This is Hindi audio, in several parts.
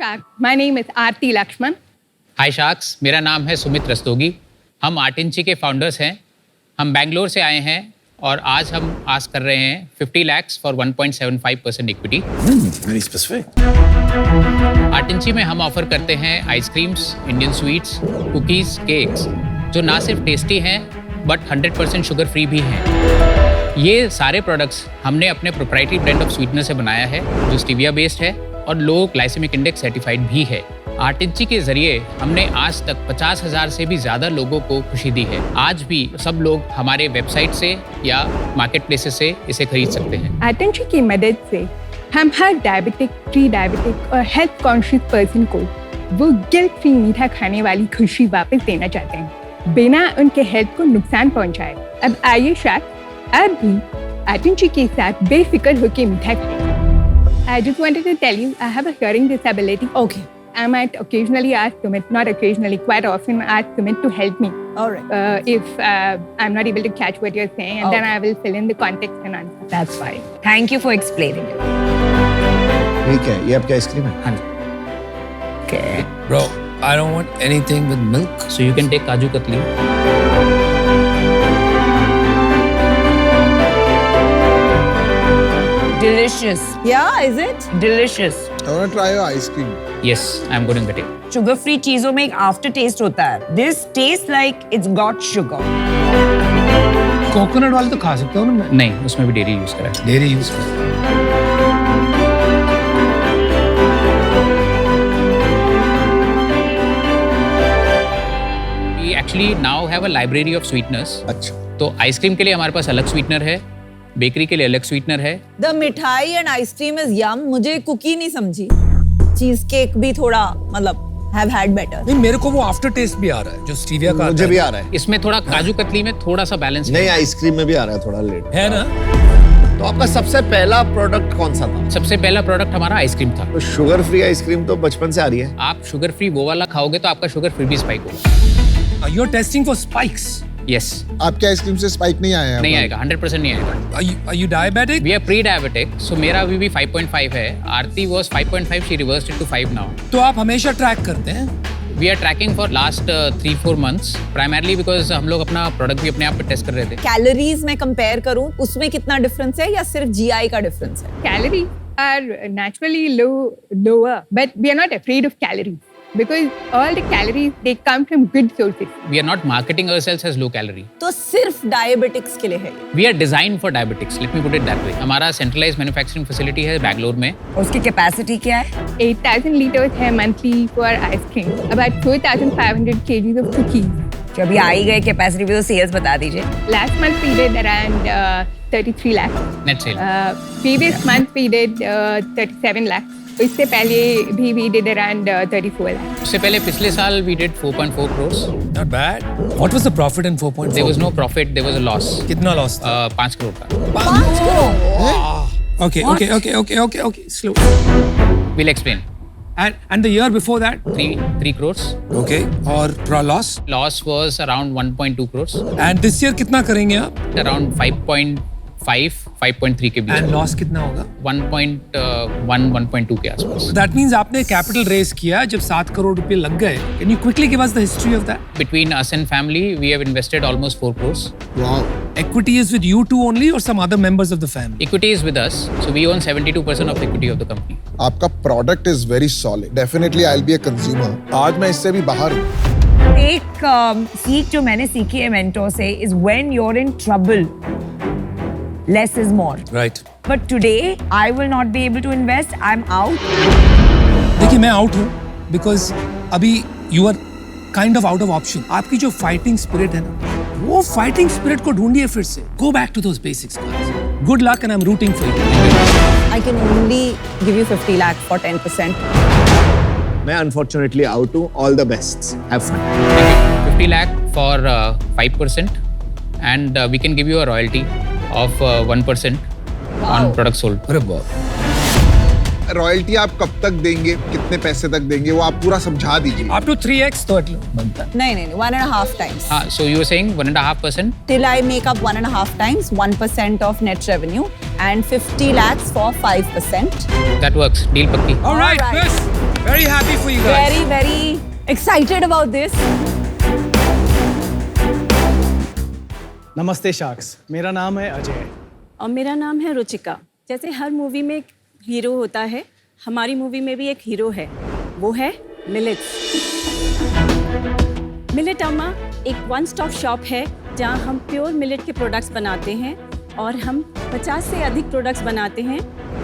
Shark. My name is Aarti Lakshman. Hi sharks, मेरा नाम है सुमित रस्तोगी। हम आर्ट इंची के फाउंडर्स हैं। हम बेंगलोर से आए हैं और आज हम आस्क कर रहे हैं 50 lakhs for 1.75% equity. Very specific. Art इंची में हम ऑफर करते हैं ice creams, Indian sweets, cookies, cakes जो ना सिर्फ टेस्टी हैं बट 100% शुगर फ्री भी हैं। ये सारे प्रोडक्ट्स हमने अपने प्रोप्राइटरी ब्रांड ऑफ स्वीटनर से बनाया है जो स्टीविया बेस्ड है और लो ग्लाइसेमिक इंडेक्स सर्टिफाइड भी है। आर्ट इंची के जरिए हमने आज तक 50,000 से भी ज़्यादा लोगों को खुशी दी है। आज भी सब लोग हमारे वेबसाइट से या मार्केट प्लेसेस से इसे खरीद सकते हैं। आर्ट इंची की मदद से हम हर डायबिटिक, प्री डायबिटिक और हेल्थ कॉन्शियस पर्सन को वो गिल्ट फ्री मीठा खाने वाली खुशी वापस देना चाहते हैं बिना उनके हेल्थ को नुकसान पहुंचाए। अब आइए शायद आप भी आर्ट इंची के साथ बेफिक्र होकर मीठा खाएं। I just wanted to tell you, I have a hearing disability. Okay. I might occasionally ask Sumit, not occasionally, quite often ask Sumit to help me. All right. If I'm not able to catch what you're saying, and then I will fill in the context and answer. That's fine. Thank you for explaining it. ठीक है, ये आपकी आइसक्रीम है। हाँ जी। Okay. Bro, I don't want anything with milk. So you can take kaju katli. Delicious. Yeah, is it? Delicious. I want to try your ice cream. Yes, I'm going to get it. Sugar free चीजों में एक आफ्टर टेस्ट होता है. This tastes like it's got sugar. Coconut वाले तो खा सकते हो ना मैं? नहीं, उसमें भी डेयरी यूज करा है। डेयरी यूज कर। We actually now have a library of sweeteners. अच्छा। तो आइसक्रीम के लिए हमारे पास अलग स्वीटनर है, बेकरी के लिए अलग स्वीटनर है। The मिठाई एंड आइसक्रीम इज यम. मुझे कुकी नहीं समझी. चीज केक भी थोड़ा मतलब have had better. नहीं, मेरे को वो आफ्टर टेस्ट भी आ रहा है जो स्टीविया का मुझे भी आ रहा है। इसमें थोड़ा काजू कतली में थोड़ा सा बैलेंस नहीं, आइसक्रीम में भी आ रहा है थोड़ा लेट। है ना? तो आपका सबसे पहला प्रोडक्ट कौन सा था? सबसे पहला प्रोडक्ट हमारा आइसक्रीम था। तो शुगर फ्री आइसक्रीम तो बचपन से आ रही है। आप शुगर फ्री वो वाला खाओगे तो आपका शुगर फिर भी स्पाइक होगा। You're testing for spikes. Yes, आपके आइसक्रीम से स्पाइक नहीं आया है? नहीं आएगा, 100% नहीं आएगा। Are you diabetic? We are pre diabetic, so मेरा अभी भी 5.5 है। Aarti was 5.5, she reversed it to 5 now. तो आप हमेशा ट्रैक करते हैं? We are tracking for last 3-4 months primarily because हम लोग अपना प्रोडक्ट भी अपने आप पे टेस्ट कर रहे थे। कैलोरीज में कंपेयर करूं उसमें कितना डिफरेंस है या सिर्फ जीआई का डिफरेंस है? Calories are naturally lower, but we are not afraid of calories because all the calories they come from good sources. We are not marketing ourselves as low calorie. तो सिर्फ डायबिटिक्स के लिए है. We are design for diabetics, let me put it that way. हमारा सेंट्रलाइज्ड मैन्युफैक्चरिंग फैसिलिटी है बेंगलोर में। उसकी कैपेसिटी क्या है? 8,000 liters है monthly for ice cream. About 4,500 kgs of cookies. जो अभी आई गए कैपेसिटी भी तो सेल्स बता दीजिए. Last month we did around 33 lakhs. Net cell. Previous month we did 37 lakhs. इससे पहले भी we did around 34 lakhs. उससे पहले पिछले साल we did 4.4 crores. Not bad. What was the profit in 4.4? There was no profit, there was a loss. कितना लॉस था? 5 crore का। Okay. Slow. We'll explain. And the year before that? 3 crores. Okay. और loss? Loss was around 1.2 crores. And this year कितना करेंगे आप? Around 5.5, 5.3 के बीच। And loss कितना होगा? 1.1, 1.2 के आसपास। That means आपने कैपिटल रेज किया जब 7 करोड़ रुपए लग गए. Can you quickly give us the history of that? Between us and family, we have invested almost 4 crores. Wow. Equity is with you two only or some other members of the family? Equity is with us, so we own 72% of the equity of the company. आपका product is very solid. Definitely I will be a consumer. आज मैं इससे भी बाहर हूँ. एक सीख जो मैंने सीखी है मेंटोर से is when you are in trouble less is more. Right. But today I will not be able to invest. I am out. देखिए मैं आउट हूँ because अभी you are kind of out of option. आपकी जो फाइटिंग स्पिरिट है ना, वो फाइटिंग स्पिरिट को ढूंढिए फिर से. Go back to those basics, guys. Good luck and I'm rooting for you. I can only give you 50 lakh for 10%. मैं अनफॉर्चुनेटली आउट हूँ. All the best. Have fun. 50 lakh for 5%, and we can give you a royalty of 1% on products sold. अरे बाप. रॉयल्टी आप कब तक देंगे, कितने पैसे तक देंगे, वो आप पूरा समझा दीजिए. Up to 3x तो बनता है. नहीं 1.5 times. So you were saying 1.5%? Till I make up 1.5 times 1% of net revenue and 50 lakhs for 5%. That works. Deal पक्की. All right, All right. Chris. Very happy for you guys. Very, very excited about this. नमस्ते शार्क्स, मेरा नाम है अजय। और मेरा नाम है रुचिका। जैसे हर मूवी में एक हीरो होता है, हमारी मूवी में भी एक हीरो है, वो है मिलेट। मिलेट अम्मा एक वन स्टॉप शॉप है जहां हम प्योर मिलेट के प्रोडक्ट्स बनाते हैं और हम 50 से अधिक प्रोडक्ट्स बनाते हैं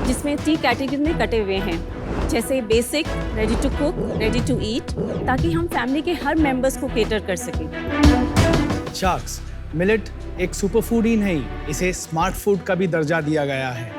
जिसमें 3 कैटेगरी में कटे हुए हैं, जैसे basic, ready to cook, ready to eat, ताकि हम फैमिली के हर मेंबर्स को केटर कर सकें। शार्क्स, मिलेट एक सुपर फूड ही नहीं, इसे स्मार्ट फूड का भी दर्जा दिया गया है।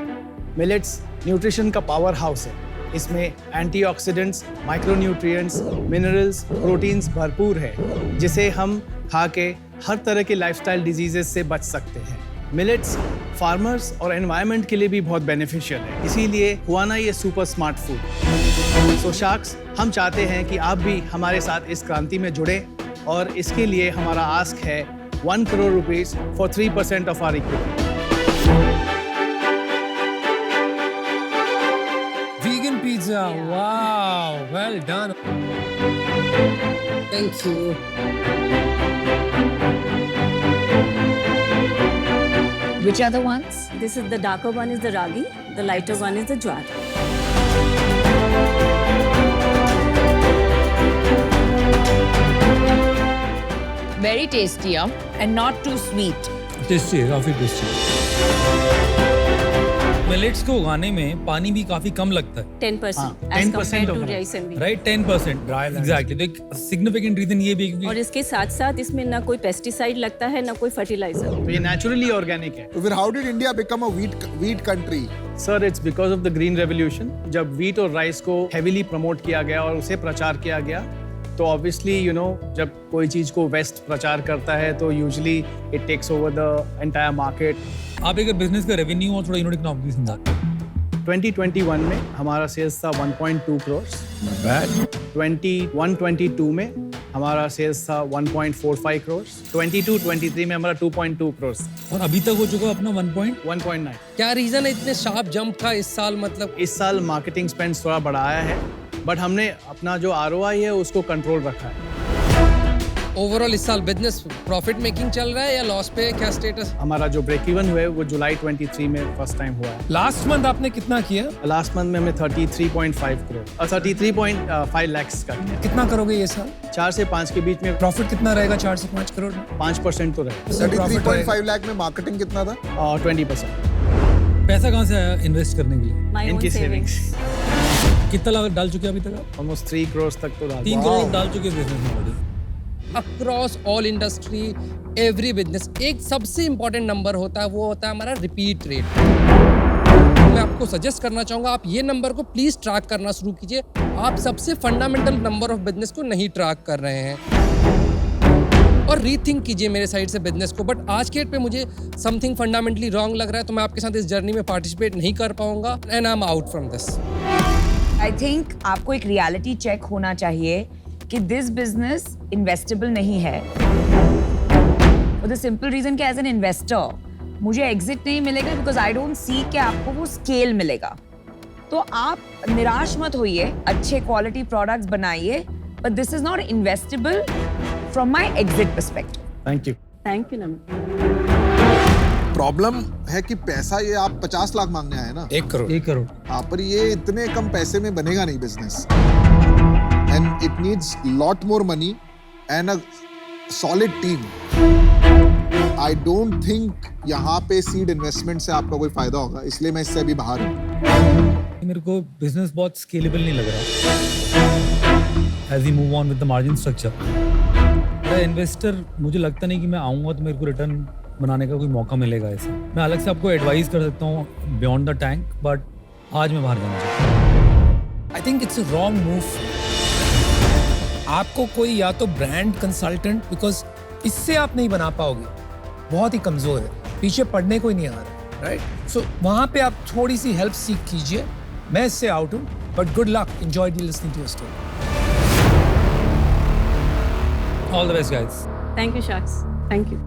मिलेट्स न्यूट्रिशन का पावर हाउस है। इसमें एंटीऑक्सीडेंट्स, माइक्रोन्यूट्रिएंट्स, मिनरल्स, प्रोटीन्स भरपूर है, जिसे हम खा के हर तरह के लाइफस्टाइल डिजीजेस से बच सकते हैं। मिलेट्स फार्मर्स और एनवायरनमेंट के लिए भी बहुत बेनिफिशियल है, इसीलिए हुआ ना ये सुपर स्मार्ट फूड। सो शार्क्स, हम चाहते हैं कि आप भी हमारे साथ इस क्रांति में जुड़े और इसके लिए हमारा आस्क है 1 crore rupees for 3% of our equity. Vegan pizza. Wow, well done. Thank you. Which are the ones? This is the darker one is the ragi, the lighter one is the jwar. Very tasty, and not too sweet. Tasty है, काफी टेस्टी है। मिलेट्स को उगाने में पानी भी काफी कम लगता है, 10% as 10% compared to of rice and wheat. Right? 10%। Exactly. तो एक सिग्निफिकेंट रीजन ये भी है और क्योंकि इसके साथ साथ इसमें ना कोई पेस्टिसाइड लगता है ना कोई फर्टिलाइजर। तो ये नेचुरली ऑर्गेनिक है। तो फिर how did India become a wheat country? Sir, it's because of the green revolution. जब व्हीट और राइस को हेवीली प्रमोट किया गया और उसे प्रचार किया गया, तो ऑब्वियसली जब कोई चीज को वेस्ट प्रचार करता है तो usually it takes over the entire market. आप एक बिजनेस का रेवेन्यू और थोड़ा यूनिट इकोनॉमिक समझा। 2021 में हमारा सेल्स था 1.2 crores। 21-22 में हमारा सेल्स था 1.45 crores। 22-23 में हमारा 2.2 crores। और अभी तक हो चुका अपना 1.9। क्या रीजन है इतने शार्प जंप का इस साल? मतलब इस साल मार्केटिंग स्पेंड थोड़ा बढ़ाया है, बट हमने अपना जो ROI है उसको कंट्रोल रखा है। ओवरऑल इस साल बिजनेस प्रॉफिट मेकिंग चल रहा है या लॉस पे है? क्या स्टेटस? हमारा जो ब्रेक इवन हुआ है वो जुलाई 23 में फर्स्ट टाइम हुआ है। लास्ट मंथ आपने कितना किया? लास्ट मंथ में हमने 33.5 करोड़ और 33.5 lakhs का किया। कितना करोगे ये साल? 4 से 5 के बीच में प्रॉफिट कितना रहेगा 4 से 5 करोड़ में? 5% तो रहे। 33.5 लाख में मार्केटिंग कितना था? और 20%। पैसा कहाँ से आया इन्वेस्ट करने के लिए? My own इनकी savings. कितना लागत डाल चुके हैं अभी तक आप? ऑलमोस्ट 3 crores तक तो डाल 3 करोड़ डाल चुके हैं बिजनेस में already. Across all industry, every business एक सबसे इंपॉर्टेंट नंबर होता है, वो होता है हमारा रिपीट रेट। मैं आपको सजेस्ट करना चाहूँगा आप ये नंबर को प्लीज ट्रैक करना शुरू कीजिए। आप सबसे फंडामेंटल नंबर ऑफ बिजनेस को नहीं ट्रैक कर रहे हैं और रीथिंक कीजिए मेरे साइड से बिजनेस को। बट आज के डेट पे मुझे समथिंग फंडामेंटली रॉन्ग लग रहा है, तो मैं आपके साथ इस जर्नी में पार्टिसिपेट नहीं कर पाऊंगा and I am out from this. I think आपको एक रियलिटी चेक होना चाहिए कि दिस बिजनेस इन्वेस्टेबल नहीं है। फॉर द सिंपल रीजन कि एज एन इन्वेस्टर मुझे एग्जिट नहीं मिलेगा बिकॉज आई डोंट सी कि आपको वो स्केल मिलेगा। तो आप निराश मत होइए, अच्छे क्वालिटी प्रोडक्ट्स बनाइए, but this is not investable from my exit perspective. Thank you. Thank you, Naman. Problem है कि पैसा ये आप 50 लाख मांगने आए ना। 1 करोड़। हाँ, पर ये इतने कम पैसे में बनेगा नहीं business. And it needs lot more money and a solid team. I don't think यहाँ पे सीड इन्वेस्टमेंट से आपका कोई फायदा होगा, इसलिए मैं इससे अभी बाहर हूँ। मेरे को बिजनेस बहुत स्केलेबल नहीं लग रहा as we move on with the margin structure. Investor मुझे लगता नहीं कि मैं आऊँगा तो मेरे को रिटर्न बनाने का कोई मौका मिलेगा ऐसा। मैं अलग से आपको एडवाइस कर सकता हूँ बियॉन्ड द टैंक, बट आज मैं बाहर जाना चाहता हूँ। I think it's a wrong move. आपको कोई या तो ब्रांड कंसल्टेंट, बिकॉज इससे आप नहीं बना पाओगे, बहुत ही कमजोर है, पीछे पढ़ने को ही नहीं आ रहा, राइट? सो वहाँ पे आप थोड़ी सी हेल्प सीख कीजिए। मैं इससे आउट हूँ, but good luck, enjoy listening to your story. All the best guys. Thank you, Sharks. Thank you.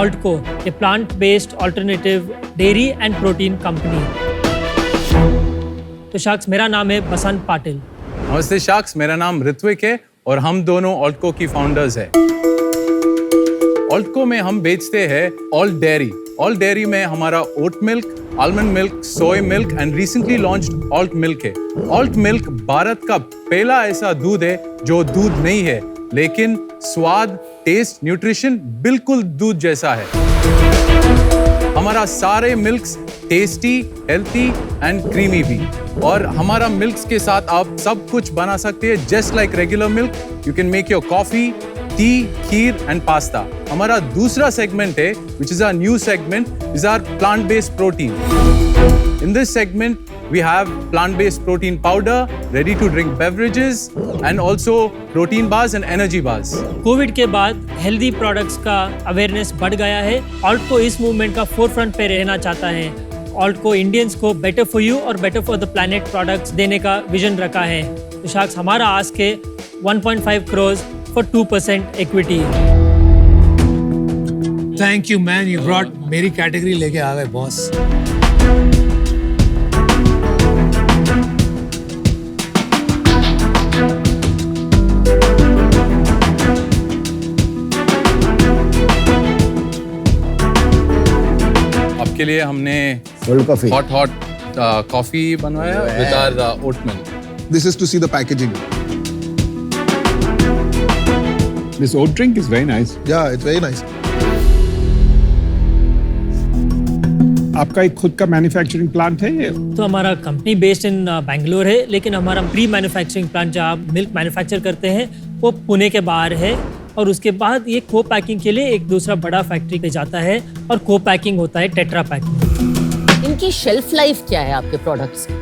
Altco, a plant-based alternative dairy and protein company. तो शाक्स, मेरा नाम है बसंत पाटिल। नमस्ते शाक्स, मेरा नाम ऋत्विक है और हम दोनों ऑल्टको की फाउंडर्स हैं। ऑल्टको में हम बेचते हैं ऑल्ट डेयरी। ऑल्ट डेयरी में हमारा oat milk, almond milk, soy milk and recently launched alt milk है। ऑल्ट मिल्क भारत का पहला ऐसा दूध है जो दूध नहीं है, लेकिन स्वाद, टेस्ट, न्यूट्रिशन बिल्कुल दूध जैसा है। हमारा सारे milks tasty, healthy and creamy भी, और हमारा मिल्क्स के साथ आप सब कुछ बना सकते हैं just like regular milk. You can make your coffee, T, kheer and pasta. हमारा दूसरा सेगमेंट है which is our new segment, is our plant-based protein. In this segment, we have plant-based protein powder, ready-to-drink beverages, and also protein bars and energy bars. Covid के बाद हेल्दी प्रोडक्ट्स का अवेयरनेस बढ़ गया है। ऑल्टको इस मूवमेंट का फोरफ्रंट पे रहना चाहता है। ऑल्टको इंडियंस को बेटर फॉर यू और better for the planet products देने का विजन रखा है। तो शाक्स, हमारा आस्क है 1.5 crores for 2% equity. Thank you man, you brought मेरी कैटेगरी लेके आ गए बॉस। आपके लिए हमने Cold coffee. हॉट कॉफी बनवाया with our oat milk. This is to see the packaging. This oat drink is very nice. Yeah, it's very nice. आपका एक खुद का मैन्युफैक्चरिंग प्लांट है ये? तो हमारा कंपनी बेस्ड इन बेंगलोर है, लेकिन हमारा प्री मैन्युफैक्चरिंग प्लांट जहाँ मिल्क मैन्युफैक्चर करते हैं वो पुणे के बाहर है, और उसके बाद ये को पैकिंग के लिए एक दूसरा बड़ा फैक्ट्री पे जाता है और को पैकिंग होता है टेट्रा पैकिंग। इनकी शेल्फ लाइफ क्या है आपके प्रोडक्ट्स की?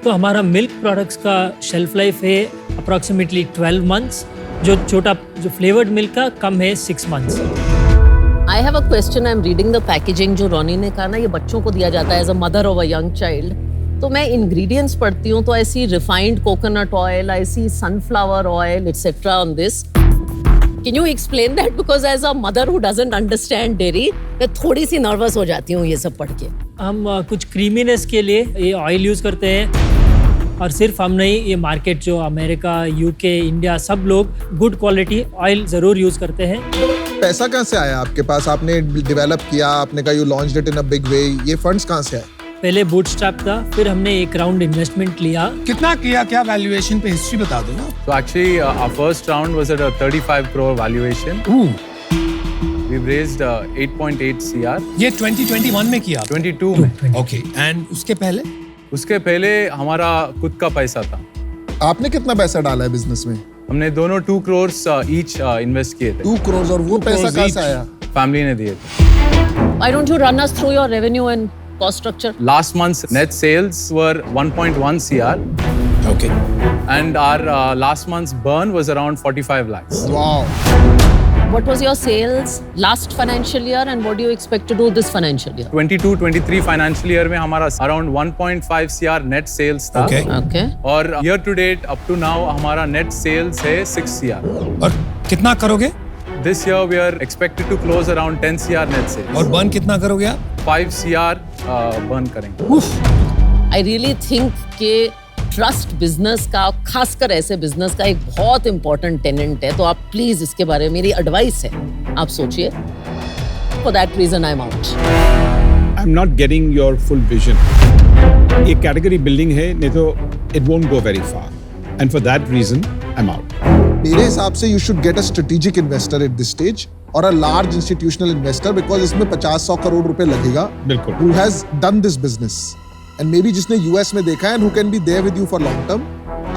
तो हमारा मिल्क प्रोडक्ट्स का शेल्फ लाइफ है अप्रॉक्सीमेटली 12 months, जो फ्लेवर्ड मिल्क का कम है 6 months। I have a question. I'm reading the packaging जो रोनी ने कहा ना, ये बच्चों को दिया जाता है as a mother of a young child. तो मैं ingredients पढ़ती हूँ तो I see refined coconut oil, I see sunflower oil, etc. on this. Can you explain that? Because as a mother who doesn't understand dairy, मैं थोड़ी सी nervous हो जाती हूँ ये सब पढ़ के। हम कुछ क्रीमीनेस के लिए ये ऑयल यूज़ करते हैं, और सिर्फ हम नहीं, ये मार्केट जो अमेरिका, यूके, इंडिया, सब लोग गुड क्वालिटी ऑयल ज़रूर यूज़ करते हैं। पैसा कहाँ से आया आपके पास? आपने डेवलप किया, आपने कहा you launched it in a big way, ये फंड्स कहाँ से आए? पहले बूटस्ट्रैप था, फिर हमने एक राउंड इन्वेस्टमेंट लिया। कितना किया, क्या वैल्यूएशन पे हिस्ट्री बता दो ना। So actually, our first round was at a 35 crore valuation. We've raised 8.8 CR. ये 2021 में किया? 22 में। ओके, एंड उसके पहले? उसके पहले हमारा खुद का पैसा था। आपने कितना पैसा डाला है बिजनेस में? हमने दोनों 2 crores each इन्वेस्ट किए थे। 2 crores, और वो पैसा कहाँ से आया? फैमिली ने दिए थे। Why don't you run us through your revenue and cost structure? Last month's net sales were 1.1 CR. Okay. And our last month's burn was around 45 lakhs. Wow. What was your sales last financial year and what do you expect to do this financial year? 22-23 financial year में हमारा around 1.5 CR net sales था। Okay. Okay. और year to date up to now हमारा net sales है 6 CR। और कितना करोगे? This year we are expected to close around 10 CR net sales। और बर्न कितना करोगे आप? 5 CR burn करेंगे। I really think कि ट्रस्ट बिजनेस का, खासकर ऐसे बिजनेस का एक बहुत इंपॉर्टेंट टेनेंट है, तो आप प्लीज इसके बारे में, मेरी एडवाइस है, आप सोचिए। For that reason I am out. I am not getting your full vision. ये कैटेगरी बिल्डिंग है, नहीं तो it won't go very far, and for that reason I am out. मेरे हिसाब से you should get a strategic investor at this stage, और a large institutional investor, because इसमें 50-100 करोड़ रुपए लगेगा। बिल्कुल। Who has done this business and may be जिसने यूएस में देखा है, and who can be there with you for long term.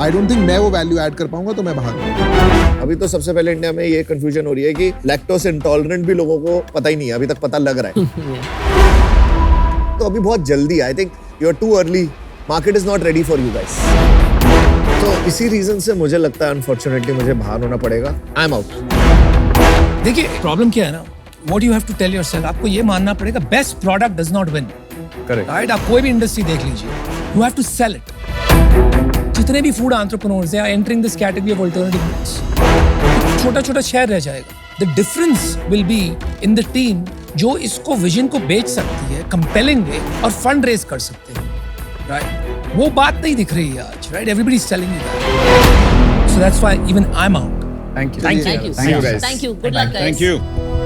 I don't think मैं वो वैल्यू ऐड कर पाऊंगा, तो मैं बाहर हूं। अभी तो सबसे पहले इंडिया में ये कंफ्यूजन हो रही है कि लैक्टोज इंटॉलरेंट भी लोगों को पता ही नहीं है, अभी तक पता लग रहा है। तो अभी बहुत जल्दी, I think you are too early, market is not ready for you guys. तो इसी रीजन से मुझे लगता है अनफॉर्चुनेटली मुझे बाहर होना पड़ेगा। I am out. देखिए प्रॉब्लम क्या है ना, what you have to tell yourself, आपको ये मानना पड़ेगा best product does not win. Correct. Right, आप कोई भी इंडस्ट्री देख लीजिए, you have to sell it. जितने भी फूड एंटरप्रेन्योर्स हैं entering this category of alternative foods, छोटा-छोटा शेयर रह जाएगा। The difference will be in the team जो इसको विजन को बेच सकती है कंपेलिंग वे और फंड रेज कर सकते हैं। राइट, वो बात नहीं दिख रही है आज, right? Everybody is telling you that. So that's why even I'm out. Thank you. Thank you. Thank you, guys. Thank you. Good luck, guys. Thank you.